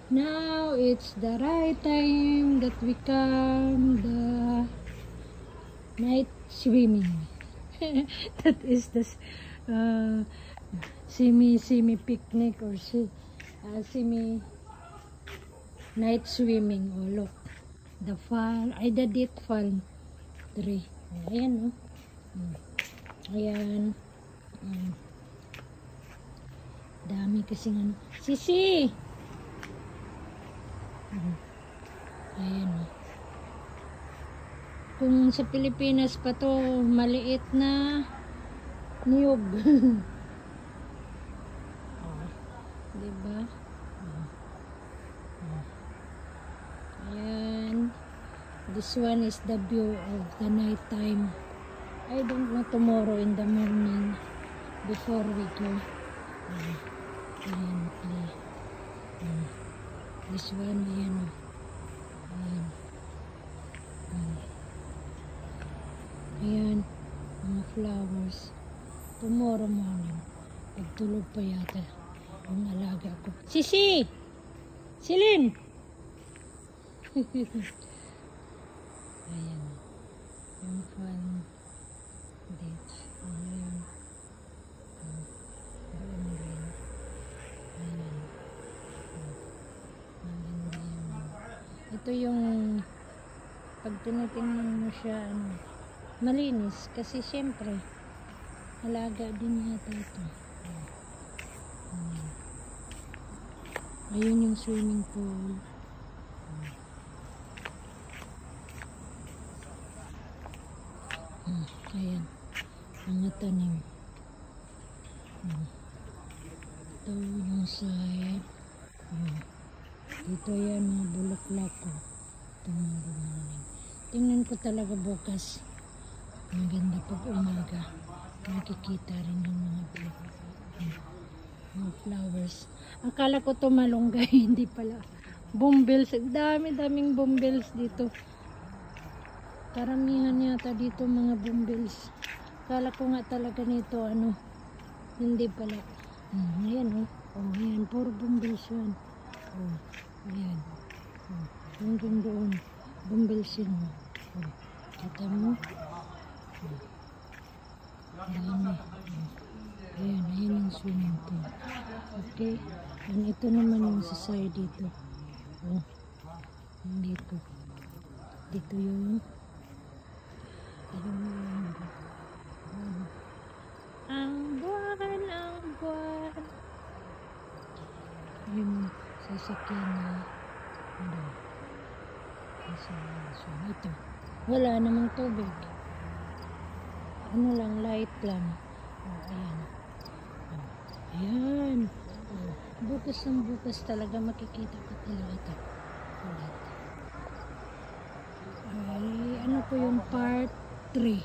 Now it's the right time that we come the night swimming. That is the semi picnic or semi night swimming. Oh look, the fall, the date fall tree. Ayan, no? Ayan. Dami kasing ano. Sisi! Ayan, no? Kung sa Pilipinas pa to, maliit na niyog. Diba? Ayan. This one is the view of the night time. I don't know tomorrow in the morning before we go. Ayan, play. This one, ayan. Ayan. Ayan, mga flowers. Tomorrow morning, pagtulog pa yata ang alaga ko. Sisi! Silin! Ayan. Yung fun date. Ayan. Ito yung pag tinitingnan mo siya malinis kasi syempre alaga din yata ito. Ayun yung swimming pool. Ayan mga tanim. Ito yung side. Dito yan mga bulaklak ko. Tomorrow morning. Tingnan ko talaga bukas. Maganda pag umaga. Makikita rin yung mga flowers. Akala ko to malunggay. Hindi pala. Bumbles. Daming bumbles dito. Karamihan yata dito mga bumbles. Akala ko nga talaga nito hindi pala. Ayan ayan. Puro bumbles yan. Ayan. Hanggang doon. Bumbles yun. Kita mo? Dami. Ayan. Ayan yung swimming pool. Okay. And ito naman yung sa side dito. Dito. Dito yung ang buwan. Yung sasakyan na ito. Wala namang tubig. Light lang. Ayan. Ayan. Bukas ng bukas talaga makikita ka talaga ito. Ay, ano po yung part 3.